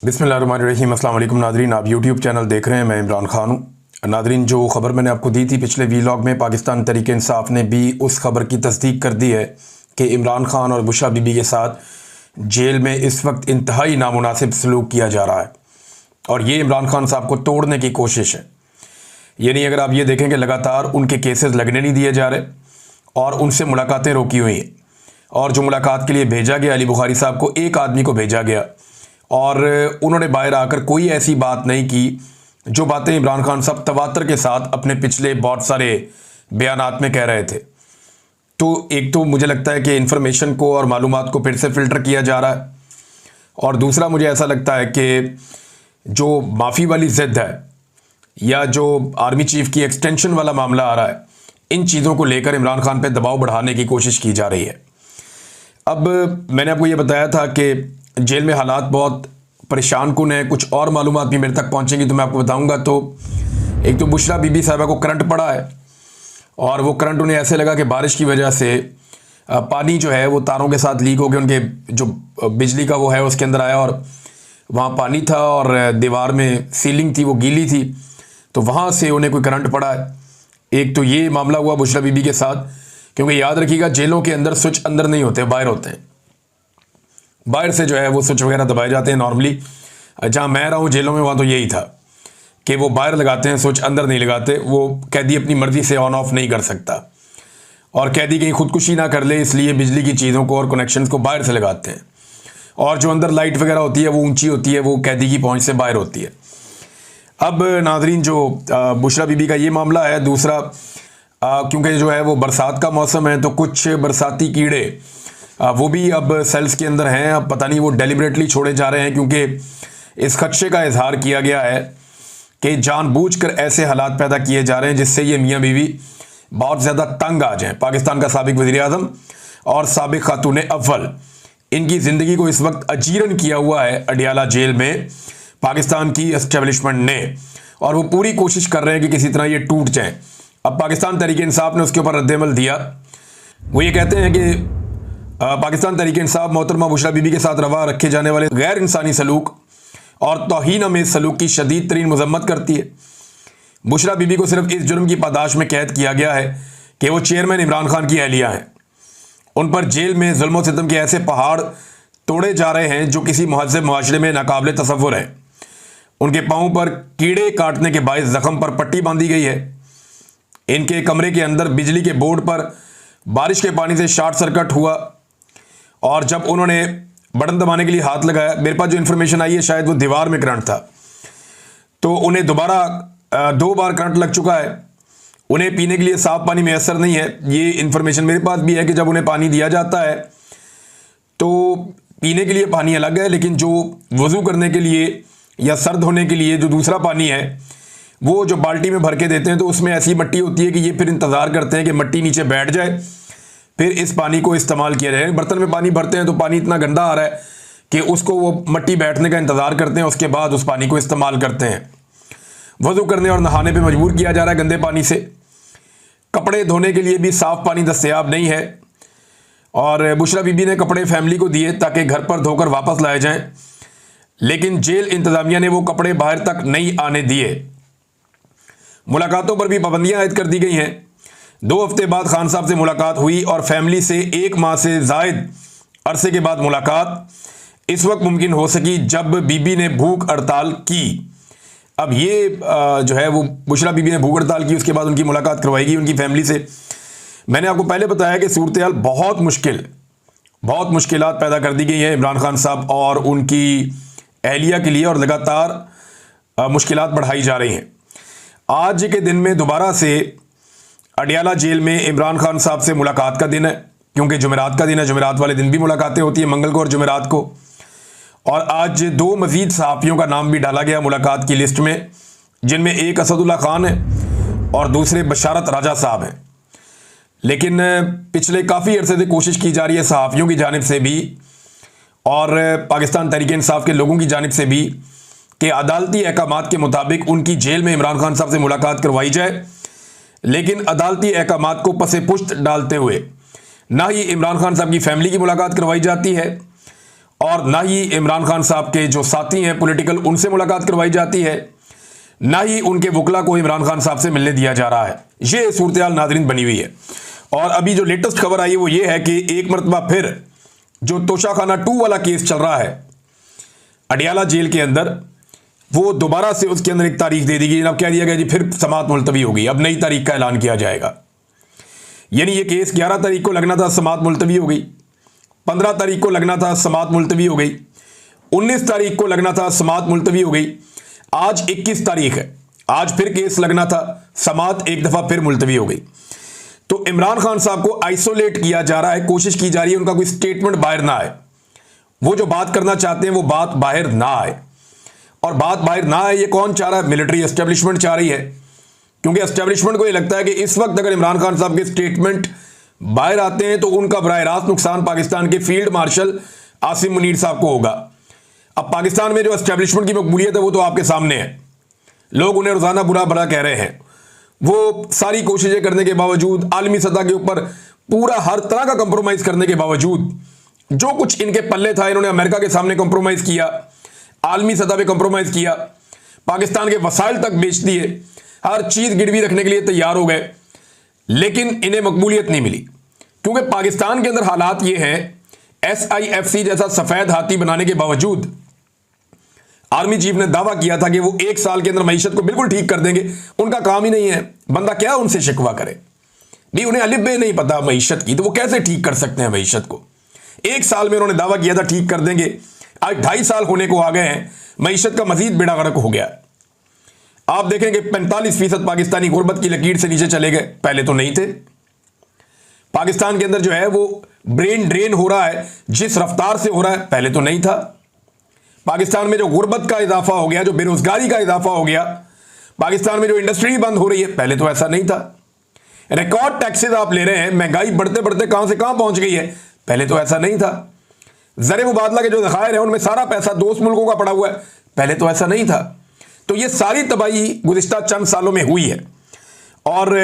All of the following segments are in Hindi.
बिस्मिल्लाहिर्रहमानिर्रहीम। अस्सलाम वालेकुम नादरीन, आप यूट्यूब चैनल देख रहे हैं। मैं इमरान खान हूँ। नादरीन, जो ख़बर मैंने आपको दी थी पिछले वीलॉग में, पाकिस्तान तहरीक इंसाफ ने भी उस खबर की तस्दीक कर दी है कि इमरान खान और बुशरा बीबी के साथ जेल में इस वक्त इंतहाई नामुनासिब सलूक किया जा रहा है और ये इमरान खान साहब को तोड़ने की कोशिश है। यानी अगर आप ये देखें कि लगातार उनके केसेस लगने नहीं दिए जा रहे और उनसे मुलाकातें रोकी हुई हैं, और जो मुलाकात के लिए भेजा गया अली बुखारी साहब को, एक आदमी को भेजा गया और उन्होंने बाहर आकर कोई ऐसी बात नहीं की जो बातें इमरान खान साहब तवातर के साथ अपने पिछले बहुत सारे बयानात में कह रहे थे। तो एक तो मुझे लगता है कि इन्फॉर्मेशन को और मालूमात को फिर से फ़िल्टर किया जा रहा है, और दूसरा मुझे ऐसा लगता है कि जो माफ़ी वाली ज़िद है या जो आर्मी चीफ़ की एक्सटेंशन वाला मामला आ रहा है, इन चीज़ों को लेकर इमरान खान पर दबाव बढ़ाने की कोशिश की जा रही है। अब मैंने आपको ये बताया था कि जेल में हालात बहुत परेशान कुन है। कुछ और मालूमात भी मेरे तक पहुंचेंगी तो मैं आपको बताऊंगा। तो एक तो बुशरा बीबी साहिबा को करंट पड़ा है और वो करंट उन्हें ऐसे लगा कि बारिश की वजह से पानी जो है वो तारों के साथ लीक हो गया, उनके जो बिजली का वो है उसके अंदर आया और वहाँ पानी था और दीवार में सीलिंग थी वो गीली थी, तो वहाँ से उन्हें कोई करंट पड़ा है। एक तो ये मामला हुआ बुशरा बीबी के साथ, क्योंकि याद रखिएगा जेलों के अंदर स्विच अंदर नहीं होते, बाहर होते हैं। बाहर से जो है वो स्विच वगैरह दबाए जाते हैं। नॉर्मली जहाँ मैं रहा हूँ जेलों में, वहाँ तो यही था कि वो बाहर लगाते हैं स्विच, अंदर नहीं लगाते। वो कैदी अपनी मर्ज़ी से ऑन ऑफ नहीं कर सकता और कैदी कहीं खुदकुशी ना कर ले, इसलिए बिजली की चीज़ों को और कनेक्शंस को बाहर से लगाते हैं। और जो अंदर लाइट वगैरह होती है वो ऊंची होती है, वो कैदी की पहुँच से बाहर होती है। अब नाजरीन, जो बुशरा बीबी का ये मामला है। दूसरा, क्योंकि जो है वो बरसात का मौसम है तो कुछ बरसाती कीड़े वो भी अब सेल्स के अंदर हैं। अब पता नहीं वो डेलिबरेटली छोड़े जा रहे हैं, क्योंकि इस खदशे का इजहार किया गया है कि जानबूझकर ऐसे हालात पैदा किए जा रहे हैं जिससे ये मियाँ बीवी बहुत ज़्यादा तंग आ जाएं। पाकिस्तान का साबिक वज़ीर आज़म और साबिक खातून अव्वल, इनकी ज़िंदगी को इस वक्त अजीरन किया हुआ है अडियाला जेल में पाकिस्तान की एस्टेब्लिशमेंट ने, और वो पूरी कोशिश कर रहे हैं कि किसी तरह ये टूट जाएं। अब पाकिस्तान तहरीक इंसाफ ने उसके ऊपर रद्दमल दिया। वो ये कहते हैं कि पाकिस्तान तहरीक इंसाफ मोहतरमा बुशरा बीबी के साथ रवा रखे जाने वाले गैर इंसानी सलूक और तौहीन आमेज़ सलूक की शदीद तरीन मजम्मत करती है। बुशरा बीबी को सिर्फ इस जुर्म की पादाश में कैद किया गया है कि वो चेयरमैन इमरान खान की अहलिया हैं। उन पर जेल में जुल्म सितम के ऐसे पहाड़ तोड़े जा रहे हैं जो किसी महज़ब मुआशरे में नाकाबिले तसव्वुर है। उनके पाँव पर कीड़े काटने के बायस ज़ख्म पर पट्टी बांधी गई है। इनके कमरे के अंदर बिजली के बोर्ड पर बारिश के पानी से शॉर्ट सर्किट हुआ और जब उन्होंने बटन दबाने के लिए हाथ लगाया, मेरे पास जो इन्फॉर्मेशन आई है शायद वो दीवार में करंट था, तो उन्हें दोबारा 2 बार करंट लग चुका है। उन्हें पीने के लिए साफ पानी मैसर नहीं है। ये इन्फॉर्मेशन मेरे पास भी है कि जब उन्हें पानी दिया जाता है तो पीने के लिए पानी अलग है, लेकिन जो वज़ू करने के लिए या सर्द होने के लिए जो दूसरा पानी है वो जो बाल्टी में भर के देते हैं, तो उसमें ऐसी मट्टी होती है कि ये फिर इंतज़ार करते हैं कि मट्टी नीचे बैठ जाए, फिर इस पानी को इस्तेमाल किया जाए। बर्तन में पानी भरते हैं तो पानी इतना गंदा आ रहा है कि उसको वो मट्टी बैठने का इंतज़ार करते हैं, उसके बाद उस पानी को इस्तेमाल करते हैं। वज़ू करने और नहाने पे मजबूर किया जा रहा है गंदे पानी से। कपड़े धोने के लिए भी साफ़ पानी दस्तयाब नहीं है, और बुशरा बीबी ने कपड़े फैमिली को दिए ताकि घर पर धोकर वापस लाए जाएँ, लेकिन जेल इंतज़ामिया ने वो कपड़े बाहर तक नहीं आने दिए। मुलाकातों पर भी पाबंदियाँ आयद कर दी गई हैं। 2 हफ्ते बाद खान साहब से मुलाकात हुई और फैमिली से 1 माह से ज़ायद अरसे के बाद मुलाकात इस वक्त मुमकिन हो सकी जब बीबी ने भूख हड़ताल की। अब ये जो है वो बुशरा बीबी ने भूख हड़ताल की, उसके बाद उनकी मुलाकात करवाई गई उनकी फैमिली से। मैंने आपको पहले बताया कि सूरत हाल बहुत मुश्किलात पैदा कर दी गई हैं इमरान खान साहब और उनकी अहलिया के लिए, और लगातार मुश्किलात बढ़ाई जा रही हैं। आज के दिन में दोबारा से अडियाला जेल में इमरान खान साहब से मुलाकात का दिन है, क्योंकि जुमेरात का दिन है। जुमेरात वाले दिन भी मुलाकातें होती हैं, मंगल को और जुमेरात को। और आज 2 मज़ीद सहाफ़ियों का नाम भी डाला गया मुलाकात की लिस्ट में, जिनमें एक असदुल्ला खान है और दूसरे बशारत राजा साहब हैं। लेकिन पिछले काफ़ी अरसे से कोशिश की जा रही है सहाफ़ियों की जानिब से भी और पाकिस्तान तहरीक इंसाफ के लोगों की जानिब से भी कि अदालती अहकामात के मुताबिक उनकी जेल में इमरान खान साहब से मुलाकात करवाई जाए, लेकिन अदालती अहकामात को पसे पुश्त डालते हुए ना ही इमरान खान साहब की फैमिली की मुलाकात करवाई जाती है और ना ही इमरान खान साहब के जो साथी हैं पॉलिटिकल उनसे मुलाकात करवाई जाती है, ना ही उनके वकला को इमरान खान साहब से मिलने दिया जा रहा है। ये सूरत हाल नाज़रीन बनी हुई है। और अभी जो लेटेस्ट खबर आई है वो ये है कि एक मरतबा फिर जो तोशाखाना 2 वाला केस चल रहा है अडियाला जेल के अंदर, वो दोबारा से उसके अंदर एक तारीख दे दी गई। अब कह दिया गया जी फिर समाअत मुलतवी होगी, अब नई तारीख का ऐलान किया जाएगा। यानी ये केस 11 तारीख को लगना था, समाअत मुलतवी हो गई। 15 तारीख को लगना था, समाअत मुलतवी हो गई। 19 तारीख को लगना था, समाअत मुलतवी हो गई। आज 21 तारीख है, आज फिर केस लगना था, समाअत एक दफा फिर मुलतवी हो गई। तो इमरान खान साहब को आइसोलेट किया जा रहा है, कोशिश की जा रही है उनका कोई स्टेटमेंट बाहर ना आए। वो जो बात करना चाहते हैं वो बात बाहर ना आए। और बात बाहर ना आए ये कौन चाह रहा है? मिलिट्री एस्टेब्लिशमेंट चाह रही है, क्योंकि एस्टेब्लिशमेंट को ये लगता है कि इस वक्त अगर इमरान खान साहब के स्टेटमेंट बाहर आते हैं तो उनका बराह रास्त नुकसान पाकिस्तान के फील्ड मार्शल आसिम मुनीर साहब को होगा। अब पाकिस्तान में जो एस्टेब्लिशमेंट की मकबूलियत है वो तो आपके सामने है। लोग उन्हें रोजाना बुरा भला कह रहे हैं। वो सारी कोशिशें करने के बावजूद, आलमी सतह के ऊपर पूरा हर तरह का कंप्रोमाइज करने के बावजूद, जो कुछ इनके पल्ले था इन्होंने अमेरिका के सामने कंप्रोमाइज किया, आलमी सतह पे कंप्रोमाइज किया, पाकिस्तान के वसाइल तक बेच दिए, हर चीज गिरवी रखने के लिए तैयार हो गए, लेकिन इन्हें मकबूलियत नहीं मिली। क्योंकि पाकिस्तान के अंदर हालात ये हैं, SIFC जैसा सफेद हाथी बनाने के बावजूद आर्मी चीफ ने दावा किया था कि वो 1 साल के अंदर मईशत को बिल्कुल ठीक कर देंगे। उनका काम ही नहीं है, बंदा क्या उनसे शिकवा करे भी, उन्हें अलिफ बे नहीं पता मईशत की, तो वो कैसे ठीक कर सकते हैं मईशत को? 1 साल में उन्होंने दावा किया था ठीक कर देंगे, आज 2.5 साल होने को आ गए हैं, मईशत का मजीद बेड़ा गर्क हो गया। आप देखेंगे 45% पाकिस्तानी गुर्बत की लकीर से नीचे चले गए, पहले तो नहीं थे। पाकिस्तान के अंदर जो है वो ब्रेन ड्रेन हो रहा है, जिस रफ्तार से हो रहा है पहले तो नहीं था। पाकिस्तान में जो गुर्बत का इजाफा हो गया, जो बेरोजगारी का इजाफा हो गया, पाकिस्तान में जो इंडस्ट्री बंद हो रही है, पहले तो ऐसा नहीं था। रिकॉर्ड टैक्सेस आप ले रहे हैं, महंगाई बढ़ते बढ़ते कहां से कहां पहुंच गई है, पहले तो ऐसा नहीं था। ज़र मुबादला के जो ज़खायर हैं उनमें सारा पैसा दोस्त मुल्कों का पड़ा हुआ है, पहले तो ऐसा नहीं था। तो ये सारी तबाही गुज़िश्ता चंद सालों में हुई है और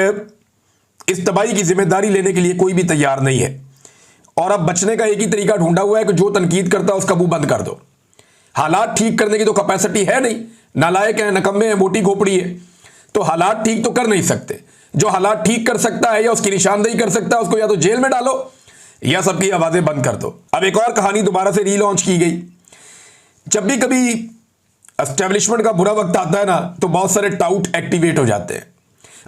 इस तबाही की जिम्मेदारी लेने के लिए कोई भी तैयार नहीं है। और अब बचने का एक ही तरीका ढूंढा हुआ है कि जो तनकीद करता है उसका मुंह बंद कर दो। हालात ठीक करने की तो कैपेसिटी है नहीं, नालायक है, नकम्मे हैं, मोटी खोपड़ी है, तो हालात ठीक तो कर नहीं सकते। जो हालात ठीक कर सकता है या उसकी निशानदेही कर सकता है उसको या तो जेल में डालो या सबकी आवाजें बंद कर दो। अब एक और कहानी दोबारा से रीलॉन्च की गई। जब भी कभी एस्टेब्लिशमेंट का बुरा वक्त आता है ना, तो बहुत सारे टाउट एक्टिवेट हो जाते हैं।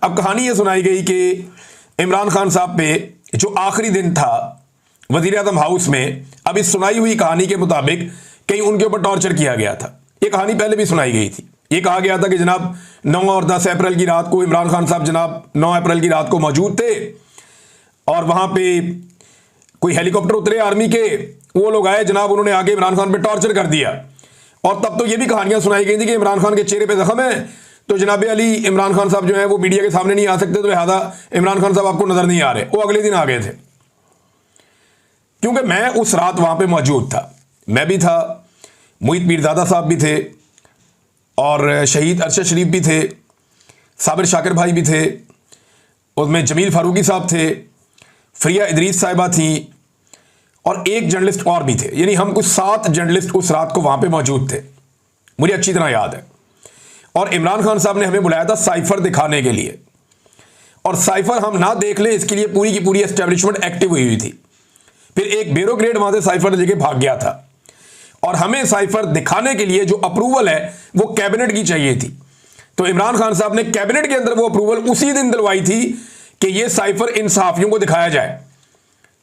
अब कहानी ये सुनाई गई कि इमरान खान साहब पे जो आखिरी दिन था वजीर आज़म हाउस में, अब इस सुनाई हुई कहानी के मुताबिक कहीं उनके ऊपर टॉर्चर किया गया था। ये कहानी पहले भी सुनाई गई थी। ये कहा गया था कि जनाब 9 और 10 अप्रैल की रात को इमरान खान साहब जनाब 9 अप्रैल की रात को मौजूद थे और वहां पे कोई हेलीकॉप्टर उतरे आर्मी के, वो लोग आए जनाब, उन्होंने आगे इमरान खान पे टॉर्चर कर दिया। और तब तो ये भी कहानियां सुनाई गई थी कि इमरान खान के चेहरे पे जख्म है, तो जनाब अली इमरान खान साहब जो है वो मीडिया के सामने नहीं आ सकते, तो लिहाजा इमरान खान साहब आपको नजर नहीं आ रहे। वो अगले दिन आ गए थे। क्योंकि मैं उस रात वहां पे मौजूद था, मैं भी था, मुईद पीरजादा साहब भी थे और शहीद अरशद शरीफ भी थे, साबिर शाकिर भाई भी थे, उसमें जमील फारूकी साहब थे, फरिया इदरीस साहिबा थी और एक जर्नलिस्ट और भी थे। यानी हम कुछ 7 जर्नलिस्ट उस रात को वहां पे मौजूद थे, मुझे अच्छी तरह याद है। और इमरान खान साहब ने हमें बुलाया था साइफर दिखाने के लिए, और साइफर हम ना देख लें इसके लिए पूरी की पूरी एस्टेब्लिशमेंट एक्टिव हुई थी। फिर एक ब्यूरोक्रेट वहां से साइफर लेके भाग गया था और हमें साइफर दिखाने के लिए जो अप्रूवल है वो कैबिनेट की चाहिए थी। तो इमरान खान साहब ने कैबिनेट के अंदर वो अप्रूवल उसी दिन दिलवाई थी कि ये साइफर इन सहाफियों को दिखाया जाए।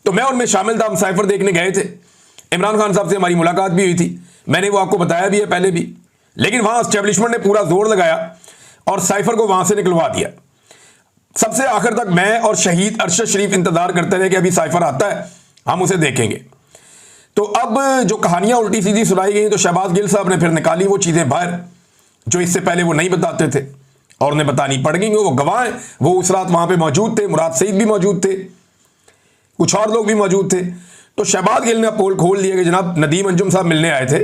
तो मैं उनमें शामिल था, हम साइफर देखने गए थे। इमरान खान साहब से हमारी मुलाकात भी हुई थी, मैंने वो आपको बताया भी है पहले भी। लेकिन वहां एस्टेब्लिशमेंट ने पूरा जोर लगाया और साइफर को वहां से निकलवा दिया। सबसे आखिर तक मैं और शहीद अरशद शरीफ इंतजार करते रहे कि अभी साइफर आता है, हम उसे देखेंगे। तो अब जो कहानियां उल्टी सीधी सुनाई गई, तो शहबाज गिल साहब ने फिर निकाली वो चीजें बाहर जो इससे पहले वो नहीं बताते थे और उन्हें बतानी पड़ गई। वो गवाह हैं, वो उस रात वहां पे मौजूद थे, मुराद सईद भी मौजूद थे, कुछ और लोग भी मौजूद थे। तो शहबाज गिल ने पोल खोल दिया कि जनाब नदीम अंजुम साहब मिलने आए थे।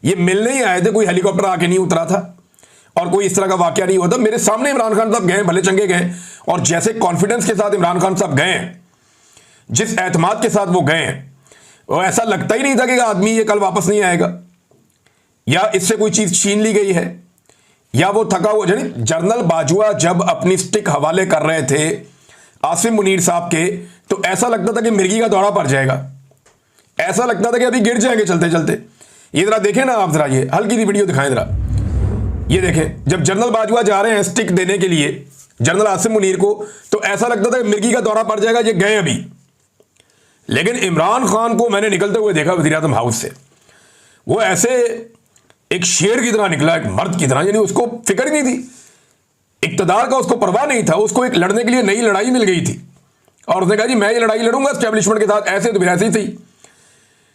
ये मिलने ही आए थे, कोई हेलीकॉप्टर आके नहीं उतरा था और कोई इस तरह का वाकया नहीं होता। मेरे सामने इमरान खान साहब गए, भले चंगे गए, और जैसे कॉन्फिडेंस के साथ इमरान खान साहब गए, जिस एतमाद के साथ वो गए, और ऐसा लगता ही नहीं था कि आदमी ये कल वापस नहीं आएगा, या इससे कोई चीज छीन ली गई है, या वो थका हुआ। यानी जनरल बाजवा जब अपनी स्टिक हवाले कर रहे थे आसिम मुनीर साहब के, तो ऐसा लगता था कि मिर्गी का दौरा पड़ जाएगा, ऐसा लगता था कि अभी गिर जाएंगे चलते चलते। ये जरा देखें ना आप, जरा ये हल्की सी वीडियो दिखाएं जरा, ये देखें। जब जनरल बाजवा जा रहे हैं स्टिक देने के लिए जनरल आसिम मुनीर को, तो ऐसा लगता था कि मिर्गी का दौरा पड़ जाएगा, ये गए अभी। लेकिन इमरान खान को मैंने निकलते हुए देखा वज़ीर आज़म हाउस से, वो ऐसे एक शेर की तरह निकला, एक मर्द की तरह, यानी उसको फिक्र ही नहीं थी, इक्तदार का उसको परवाह नहीं था। उसको एक लड़ने के लिए नई लड़ाई मिल गई थी और उसने कहा जी मैं ये लड़ाई लड़ूंगा एस्टेब्लिशमेंट के साथ, ऐसे तो फिर ऐसे ही थी।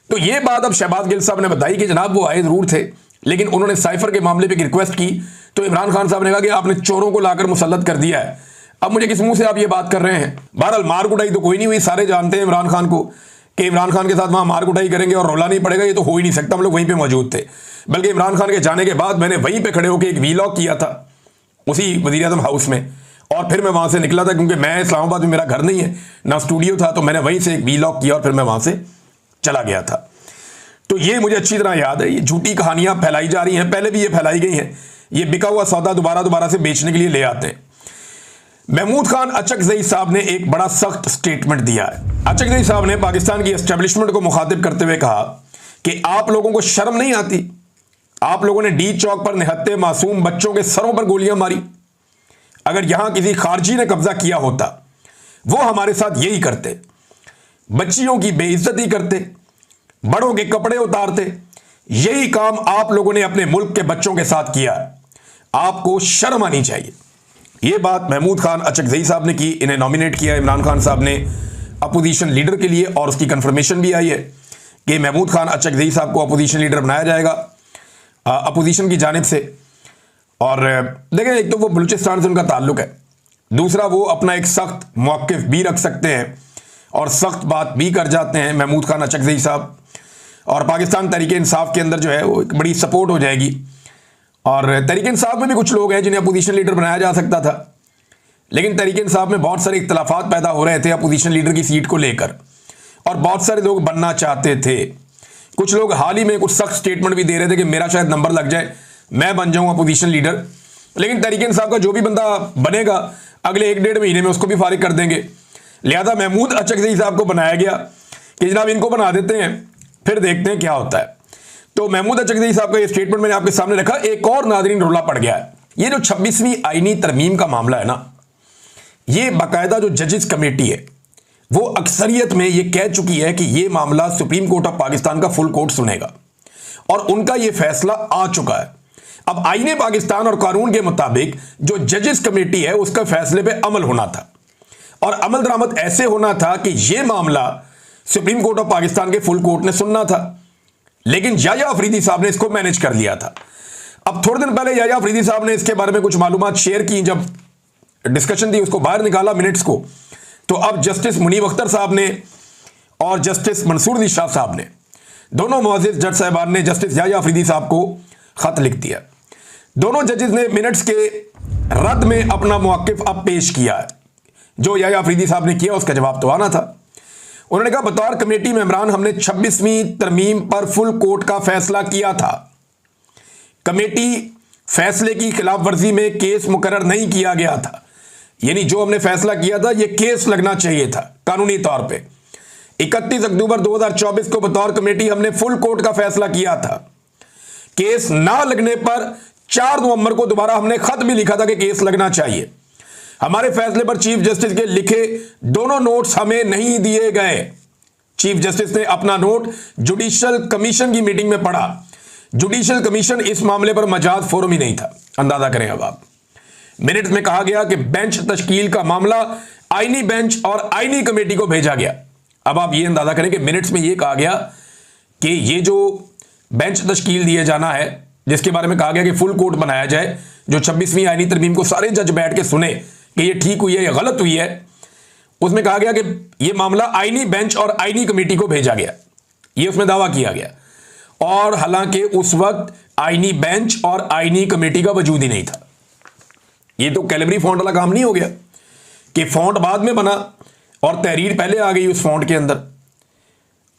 तो ये बात अब शहबाज गिल साहब ने बताई कि जनाब वो आए जरूर थे, लेकिन उन्होंने साइफर के मामले पे रिक्वेस्ट की, तो इमरान खान साहब ने कहा कि आपने चोरों को लाकर मुसल्लत कर दिया है, अब मुझे किस मुंह से आप ये बात कर रहे हैं। बहरहाल मार कुटाई तो कोई नहीं हुई, सारे जानते हैं इमरान खान को कि इमरान खान के साथ वहां मार कुटाई करेंगे और रोला नहीं पड़ेगा, ये तो हो ही नहीं सकता। हम लोग वहीं पे मौजूद थे, बल्कि इमरान खान के जाने के बाद मैंने वहीं पे खड़े होकर एक वीलॉग किया था उसी वज़ीर आज़म हाउस में, और फिर मैं वहां से निकला था क्योंकि मैं इस्लामाबाद में मेरा घर नहीं है ना स्टूडियो था, तो मैंने वहीं से एक वीलॉग किया और फिर मैं वहां से चला गया था। तो ये मुझे अच्छी तरह याद है। ये झूठी कहानियां फैलाई जा रही हैं, पहले भी ये फैलाई गई हैं, ये बिका हुआ सौदा दोबारा से बेचने के लिए ले आते हैं। महमूद खान अचकजई साहब ने एक बड़ा सख्त स्टेटमेंट दिया है। अचकजई साहब ने पाकिस्तान की एस्टेब्लिशमेंट को मुखातिब करते हुए कहा कि आप लोगों को शर्म नहीं आती, आप लोगों ने डी चौक पर निहत्ते मासूम बच्चों के सरों पर गोलियां मारी। अगर यहां किसी खारजी ने कब्जा किया होता वो हमारे साथ यही करते, बच्चियों की बेइज्जती करते, बड़ों के कपड़े उतारते। यही काम आप लोगों ने अपने मुल्क के बच्चों के साथ किया, आपको शर्म आनी चाहिए। यह बात महमूद खान अचकजई साहब ने की। इन्हें नॉमिनेट किया इमरान खान साहब ने अपोजिशन लीडर के लिए, और उसकी कंफर्मेशन भी आई है कि महमूद खान अचकजई साहब को अपोजिशन लीडर बनाया जाएगा अपोजिशन की जानिब से। और देखें, एक तो वो बलूचिस्तान से उनका ताल्लुक है, दूसरा वो अपना एक सख्त मौक़िफ़ भी रख सकते हैं और सख्त बात भी कर जाते हैं महमूद खान अचकजई साहब। और पाकिस्तान तहरीक इंसाफ के अंदर जो है वो एक बड़ी सपोर्ट हो जाएगी। और तहरीक इंसाफ में भी कुछ लोग हैं जिन्हें अपोजिशन लीडर बनाया जा सकता था, लेकिन तहरीक इंसाफ में बहुत सारे इख्तलाफात पैदा हो रहे थे अपोजिशन लीडर की सीट को लेकर, और बहुत सारे लोग बनना चाहते थे। कुछ लोग हाल ही में कुछ सख्त स्टेटमेंट भी दे रहे थे कि मेरा शायद नंबर लग जाए, मैं बन जाऊं अपोजिशन लीडर। लेकिन तहरीक इंसाफ का जो भी बंदा बनेगा अगले 1-1.5 महीने में उसको भी फारिग कर देंगे। लिहाजा महमूद अचकजई साहब को बनाया गया कि जनाब इनको बना देते हैं, फिर देखते हैं क्या होता है। तो महमूद अचकजई साहब का ये स्टेटमेंट मैंने आपके सामने रखा। एक और नाज़रीन रोला पड़ गया है, ये जो 26वीं आईनी तरमीम का मामला है ना, ये बाकायदा जो जजेस कमेटी है वो अक्सरियत में ये कह चुकी है कि ये मामला सुप्रीम कोर्ट ऑफ पाकिस्तान का फुल कोर्ट सुनेगा, और उनका ये फैसला आ चुका है। अब आईने पाकिस्तान और कानून के मुताबिक जो जजेस कमेटी है उसका फैसले पे अमल होना था, और अमल दरामद ऐसे होना था कि यह मामला सुप्रीम कोर्ट ऑफ पाकिस्तान के फुल कोर्ट ने सुनना था, लेकिन याया अफरीदी साहब ने इसको मैनेज कर लिया था। अब थोड़े दिन पहले याया अफरीदी साहब ने इसके बारे में कुछ मालूमात शेयर की, जब डिस्कशन थी उसको बाहर निकाला मिनट्स को, तो अब जस्टिस मुनीब अख्तर साहब ने और जस्टिस मंसूर अली शाह साहब ने, दोनों मुअज़्ज़िज़ जज साहबान ने जस्टिस याया अफरीदी साहब को खत लिख दिया। दोनों जजेस ने मिनट्स के रद्द में अपना मौक़िफ़ अब पेश किया है। जो याया अफरीदी साहब ने किया उसका जवाब तो आना था। उन्होंने कहा बतौर कमेटी मेंबरान हमने 26वीं तरमीम पर फुल कोर्ट का फैसला किया था। कमेटी फैसले की खिलाफ वर्जी में केस मुकर्रर नहीं किया गया था, यानी जो हमने फैसला किया था ये केस लगना चाहिए था कानूनी तौर पे। 31 अक्टूबर 2024 को बतौर कमेटी हमने फुल कोर्ट का फैसला किया था। केस ना लगने पर 4 नवंबर को दोबारा हमने खत भी लिखा था कि केस लगना चाहिए। हमारे फैसले पर चीफ जस्टिस के लिखे दोनों नोट्स हमें नहीं दिए गए। चीफ जस्टिस ने अपना नोट जुडिशियल कमीशन की मीटिंग में पढ़ा। जुडिशियल कमीशन इस मामले पर मजाज फोरम ही नहीं था। अंदाजा करें अब आप, मिनट्स में कहा गया कि बेंच तश्कील का मामला आईनी बेंच और आईनी कमेटी को भेजा गया। अब आप ये अंदाजा करें कि मिनट्स में ये कहा गया कि ये जो बेंच तश्कील दिए जाना है, जिसके बारे में कहा गया कि फुल कोर्ट बनाया जाए, जो 26वीं आईनी तरमीम को सारे जज बैठ के सुने कि ये ठीक हुई है या गलत हुई है, उसमें कहा गया कि ये मामला आईनी बेंच और आईनी कमेटी को भेजा गया, ये उसमें दावा किया गया। और हालांकि उस वक्त आईनी बेंच और आईनी कमेटी का वजूद ही नहीं था। ये तो कैलिबरी फॉन्ट वाला काम नहीं हो गया कि फॉन्ट बाद में बना और तहरीर पहले आ गई उस फॉन्ट के अंदर।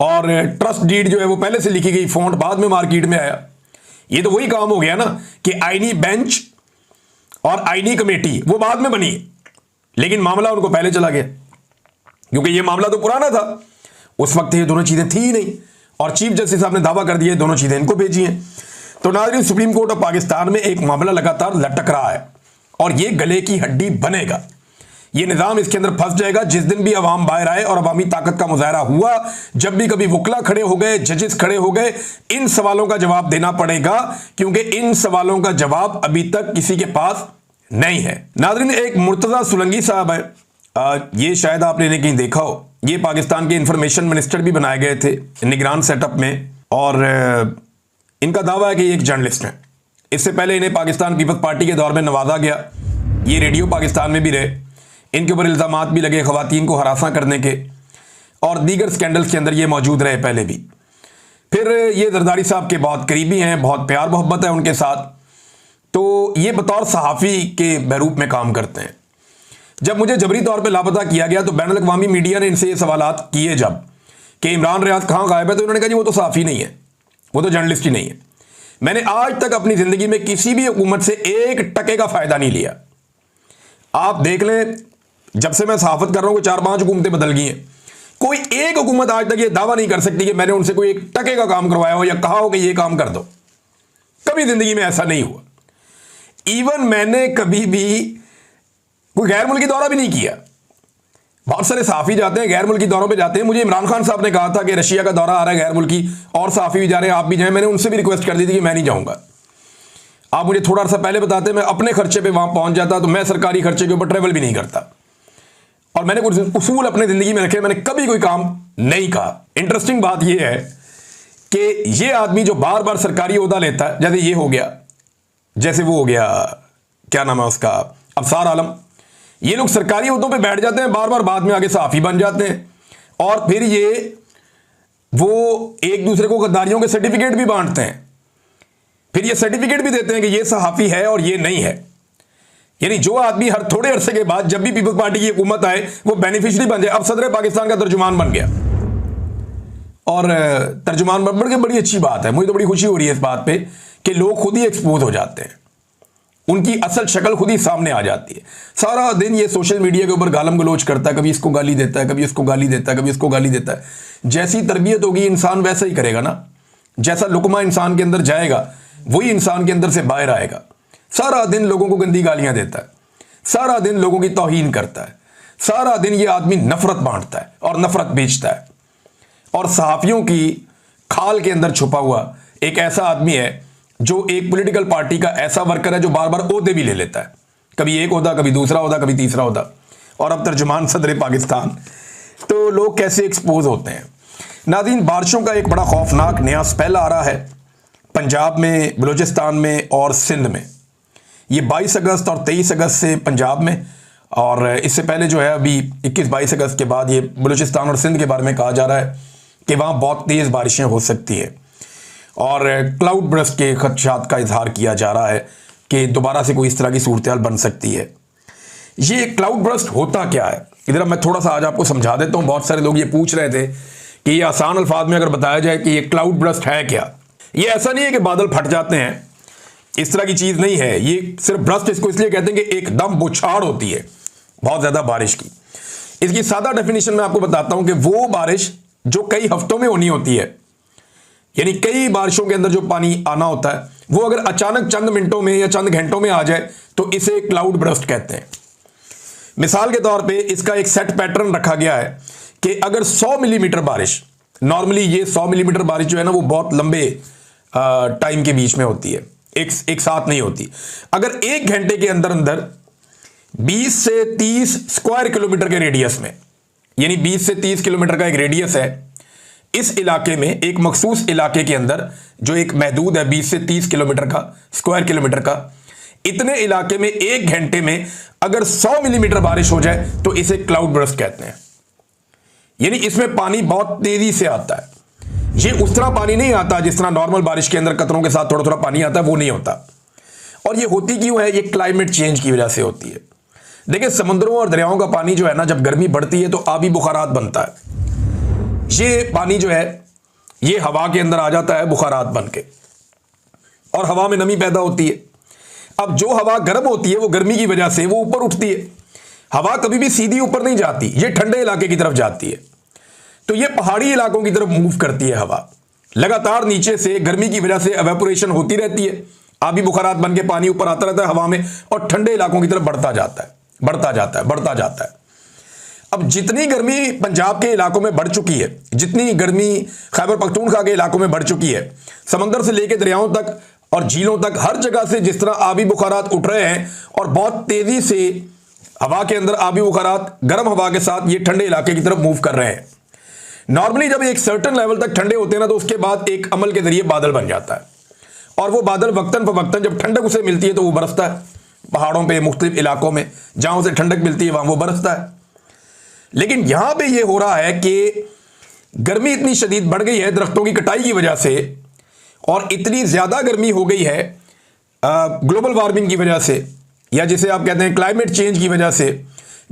और ट्रस्ट डीड जो है वो पहले से लिखी गई, फॉन्ट बाद में मार्केट में आया। ये तो वही काम हो गया ना कि आईनी बेंच और आईनी कमेटी वो बाद में बनी, लेकिन मामला उनको पहले चला गया, क्योंकि ये मामला तो पुराना था। उस वक्त ये दोनों चीजें थी ही नहीं, और चीफ जस्टिस साहब ने दावा कर दिया दोनों चीजें इनको भेजी हैं। तो नाज़रीन, सुप्रीम कोर्ट ऑफ पाकिस्तान में एक मामला लगातार लटक रहा है और ये गले की हड्डी बनेगा। ये निजाम इसके अंदर फंस जाएगा जिस दिन भी अवाम बाहर आए और अवामी ताकत का मुजाहरा हुआ, जब भी कभी वकला खड़े हो गए, जजेस खड़े हो गए, इन सवालों का जवाब देना पड़ेगा, क्योंकि इन सवालों का जवाब अभी तक किसी के पास नहीं है। नाज़रीन, एक मुर्तजा सुलंगी साहब है, ये शायद आपने ने कहीं देखा हो, ये पाकिस्तान के इंफॉर्मेशन मिनिस्टर भी बनाए गए थे निगरान सेटअप में, और इनका दावा है कि ये एक जर्नलिस्ट है। इससे पहले इन्हें पाकिस्तान पीपल्स पार्टी के दौर में नवाजा गया, ये रेडियो पाकिस्तान में भी रहे, इनके ऊपर इल्ज़ामात भी लगे ख़वातीन को हरासा करने के, और दीगर स्कैंडल्स के अंदर ये मौजूद रहे पहले भी। फिर ये जरदारी साहब के बहुत करीबी हैं, बहुत प्यार मोहब्बत है उनके साथ, तो ये बतौर सहाफ़ी के बहरूप में काम करते हैं। जब मुझे जबरी तौर पे लापता किया गया तो बैनुल अक़वामी मीडिया ने इनसे ये सवालात किए जब कि इमरान रियाज कहाँ गायब है, तो इन्होंने कहा जी वो तो सहाफ़ी नहीं है, वो तो जर्नलिस्ट ही नहीं है। मैंने आज तक अपनी ज़िंदगी में किसी भी हुकूमत से 1 टके का फ़ायदा नहीं लिया। आप देख लें, जब से मैं सहाफ़त कर रहा हूँ 4-5 हुकूमतें बदल गई हैं, कोई एक हुकूमत आज तक ये दावा नहीं कर सकती कि मैंने उनसे कोई 1 टके का काम करवाया हो या कहा हो कि ये काम कर दो। कभी ज़िंदगी में ऐसा नहीं हुआ। इवन मैंने कभी भी कोई गैर मुल्की दौरा भी नहीं किया। बहुत सारे सहाफ़ी जाते हैं गैर मुल्की दौरों पे जाते हैं। मुझे इमरान खान साहब ने कहा था कि रशिया का दौरा आ रहा है गैर मुल्की, और सहाफ़ी भी जा रहे हैं, आप भी जाएं। मैंने उनसे भी रिक्वेस्ट कर दी थी कि मैं नहीं जाऊंगा। आप मुझे थोड़ा सा पहले बताते, मैं अपने खर्चे पे वहां पहुंच जाता, तो मैं सरकारी खर्चे के ऊपर ट्रैवल भी नहीं करता। और मैंने कुछ उसूल अपने ज़िंदगी में रखे, मैंने कभी कोई काम नहीं कहा। इंटरेस्टिंग बात यह है कि ये आदमी जो बार बार सरकारी ओहदा लेता है, जैसे ये हो गया, जैसे वो हो गया, क्या नाम है उसका, अफसार आलम, ये लोग सरकारी ओहदों पे बैठ जाते हैं, बार बार बाद में आगे सहाफ़ी बन जाते हैं, और फिर ये वो एक दूसरे को गद्दारियों के सर्टिफिकेट भी बांटते हैं। फिर ये सर्टिफिकेट भी देते हैं कि ये सहाफ़ी है और ये नहीं है। यानी जो आदमी हर थोड़े अरसे के बाद जब भी पीपल्स पार्टी की हुकूमत आए वो बेनिफिशियरी बन जाए। अब सदर पाकिस्तान का तर्जुमान बन गया, और तर्जुमान बन के बड़ी अच्छी बात है। मुझे तो बड़ी खुशी हो रही है इस बात पे कि लोग खुद ही एक्सपोज हो जाते हैं, उनकी असल शक्ल खुद ही सामने आ जाती है। सारा दिन ये सोशल मीडिया के ऊपर गालम गलोच करता है, कभी इसको गाली देता है, कभी इसको गाली देता है, कभी इसको गाली देता है। जैसी तरबियत होगी इंसान वैसा ही करेगा ना। जैसा लुकमा इंसान के अंदर जाएगा वही इंसान के अंदर से बाहर आएगा। सारा दिन लोगों को गंदी गालियां देता है, सारा दिन लोगों की तौहीन करता है, सारा दिन ये आदमी नफरत बांटता है और नफरत बेचता है। और सहाफ़ियों की खाल के अंदर छुपा हुआ एक ऐसा आदमी है जो एक पॉलिटिकल पार्टी का ऐसा वर्कर है जो बार बार ओहदे भी ले लेता है, कभी एक ओहदा, कभी दूसरा ओहदा, कभी तीसरा ओहदा, और अब तर्जुमान सदर पाकिस्तान। तो लोग कैसे एक्सपोज होते हैं। नाज़रीन, बारिशों का एक बड़ा खौफनाक नया स्पेल आ रहा है पंजाब में, बलूचिस्तान में और सिंध में। ये 22 अगस्त और 23 अगस्त से पंजाब में, और इससे पहले जो है अभी 21-22 अगस्त के बाद ये बलूचिस्तान और सिंध के बारे में कहा जा रहा है कि वहाँ बहुत तेज़ बारिशें हो सकती हैं, और क्लाउड बर्स्ट के खदशात का इजहार किया जा रहा है कि दोबारा से कोई इस तरह की सूरत बन सकती है। ये क्लाउड बर्स्ट होता क्या है, इधर मैं थोड़ा सा आज आपको समझा देता हूँ। बहुत सारे लोग ये पूछ रहे थे कि ये आसान अल्फाज में अगर बताया जाए कि ये क्लाउड बर्स्ट है क्या। ये ऐसा नहीं है कि बादल फट जाते हैं, इस तरह की चीज़ नहीं है। ये सिर्फ बर्स्ट इसको इसलिए कहते हैं कि एकदम बौछार होती है बहुत ज़्यादा बारिश की। इसकी सादा डेफिनेशन मैं आपको बताता हूँ कि वो बारिश जो कई हफ्तों में होनी होती है, यानी कई बारिशों के अंदर जो पानी आना होता है, वो अगर अचानक चंद मिनटों में या चंद घंटों में आ जाए तो इसे क्लाउड बर्स्ट कहते हैं। मिसाल के तौर पे इसका एक सेट पैटर्न रखा गया है कि अगर 100 मिलीमीटर बारिश, नॉर्मली ये 100 मिलीमीटर बारिश जो है ना वो बहुत लंबे टाइम के बीच में होती है, एक साथ नहीं होती। अगर 1 घंटे के अंदर अंदर 20 से 30 स्क्वायर किलोमीटर के रेडियस में, यानी 20 से 30 किलोमीटर का एक रेडियस है, इस इलाके में एक मखसूस इलाके के अंदर जो एक महदूद है 20 से 30 किलोमीटर का, स्क्वायर किलोमीटर का, इतने इलाके में 1 घंटे में अगर 100 मिलीमीटर बारिश हो जाए तो इसे क्लाउड बर्स्ट कहते हैं। यानी इसमें पानी बहुत तेजी से आता है। ये उस तरह पानी नहीं आता जिस तरह नॉर्मल बारिश के अंदर कतरों के साथ थोड़ा थोड़ा पानी आता है, वो नहीं होता। और ये होती क्यों है? ये क्लाइमेट चेंज की वजह से होती है। देखिए, समुद्रों और दरियाओं का पानी जो है ना, जब गर्मी बढ़ती है तो आबी बुखारात बनता है। ये पानी जो है ये हवा के अंदर आ जाता है बुखारात बन के, और हवा में नमी पैदा होती है। अब जो हवा गर्म होती है वो गर्मी की वजह से वो ऊपर उठती है। हवा कभी भी सीधी ऊपर नहीं जाती, ये ठंडे इलाके की तरफ जाती है। तो ये पहाड़ी इलाकों की तरफ मूव करती है हवा, लगातार नीचे से गर्मी की वजह से एवेपोरेशन होती रहती है, आबी बुखारात बन के पानी ऊपर आता रहता है हवा में, और ठंडे इलाकों की तरफ बढ़ता जाता है, बढ़ता जाता है, बढ़ता जाता है। अब जितनी गर्मी पंजाब के इलाकों में बढ़ चुकी है, जितनी गर्मी खैबर पख्तूनख्वा के इलाकों में बढ़ चुकी है, समंदर से लेकर दरियाओं तक और झीलों तक हर जगह से जिस तरह आबी बुखारात उठ रहे हैं और बहुत तेजी से हवा के अंदर आबी बुखारात गर्म हवा के साथ ये ठंडे इलाके की तरफ मूव कर रहे हैं। नॉर्मली जब एक सर्टेन लेवल तक ठंडे होते हैं ना, तो उसके बाद एक अमल के जरिए बादल बन जाता है, और वो बादल वक्तन फवक्तन जब ठंडक उसे मिलती है तो वो बरसता है। पहाड़ों पे मुख्तलिफ इलाकों में जहां उसे ठंडक मिलती है वहां वो बरसता है। लेकिन यहां पे ये हो रहा है कि गर्मी इतनी शदीद बढ़ गई है दरख्तों की कटाई की वजह से, और इतनी ज्यादा गर्मी हो गई है ग्लोबल वार्मिंग की वजह से, या जिसे आप कहते हैं क्लाइमेट चेंज की वजह से।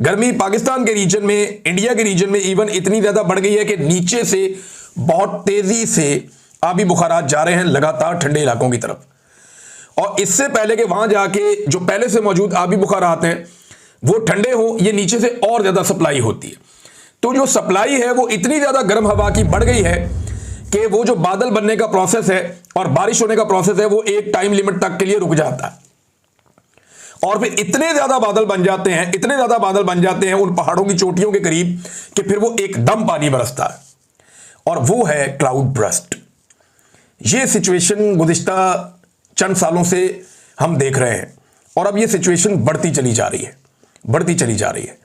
गर्मी पाकिस्तान के रीजन में, इंडिया के रीजन में इवन इतनी ज्यादा बढ़ गई है कि नीचे से बहुत तेजी से आबी बुखारात जा रहे हैं लगातार ठंडे इलाकों की तरफ। और इससे पहले कि वहां जाके जो पहले से मौजूद आबी बुखारात हैं वो ठंडे हो, ये नीचे से और ज्यादा सप्लाई होती है। तो जो सप्लाई है वो इतनी ज्यादा गर्म हवा की बढ़ गई है कि वो जो बादल बनने का प्रोसेस है और बारिश होने का प्रोसेस है वो एक टाइम लिमिट तक के लिए रुक जाता है, और फिर इतने ज्यादा बादल बन जाते हैं, इतने ज्यादा बादल बन जाते हैं उन पहाड़ों की चोटियों के करीब कि फिर वो एकदम पानी बरसता है, और वो है क्लाउड बर्स्ट। ये सिचुएशन गुज़िश्ता चंद सालों से हम देख रहे हैं, और अब ये सिचुएशन बढ़ती चली जा रही है, बढ़ती चली जा रही है।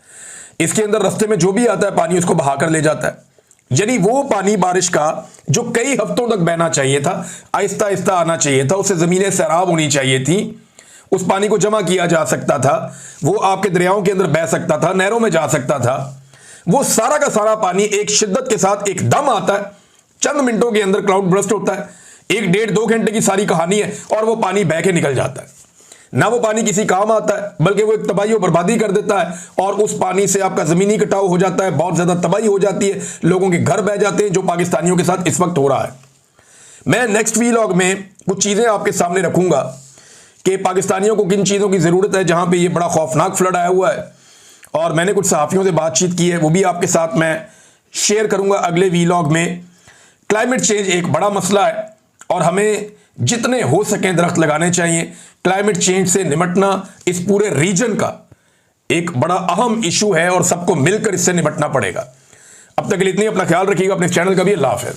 इसके अंदर रास्ते में जो भी आता है पानी उसको बहा कर ले जाता है, यानी वो पानी बारिश का जो कई हफ्तों तक बहना चाहिए था, आहिस्ता आहिस्ता आना चाहिए था, उससे ज़मीनें सैराब होनी चाहिए थी, उस पानी को जमा किया जा सकता था, वो आपके दरियाओं के अंदर बह सकता था, नहरों में जा सकता था, वो सारा का सारा पानी एक शिद्दत के साथ एकदम आता है, चंद मिनटों के अंदर क्लाउड बर्स्ट होता है, 1-1.5-2 घंटे की सारी कहानी है, और वो पानी बह के निकल जाता है। ना वो पानी किसी काम आता है बल्कि वो एक तबाही और बर्बादी कर देता है, और उस पानी से आपका ज़मीनी कटाव हो जाता है, बहुत ज़्यादा तबाही हो जाती है, लोगों के घर बह जाते हैं, जो पाकिस्तानियों के साथ इस वक्त हो रहा है। मैं नेक्स्ट वीलॉग में कुछ चीज़ें आपके सामने रखूंगा कि पाकिस्तानियों को किन चीज़ों की ज़रूरत है जहां पे ये बड़ा खौफनाक फ्लड आया हुआ है, और मैंने कुछ सहाफ़ियों से बातचीत की है, वो भी आपके साथ मैं शेयर करूंगा अगले वीलॉग में। क्लाइमेट चेंज एक बड़ा मसला है, और हमें जितने हो सकें दरख्त लगाने चाहिए। क्लाइमेट चेंज से निपटना इस पूरे रीजन का एक बड़ा अहम इशू है, और सबको मिलकर इससे निपटना पड़ेगा। अब तक के लिए इतनी, अपना ख्याल रखिएगा, अपने चैनल का भी। अल्लाह हाफ़िज़।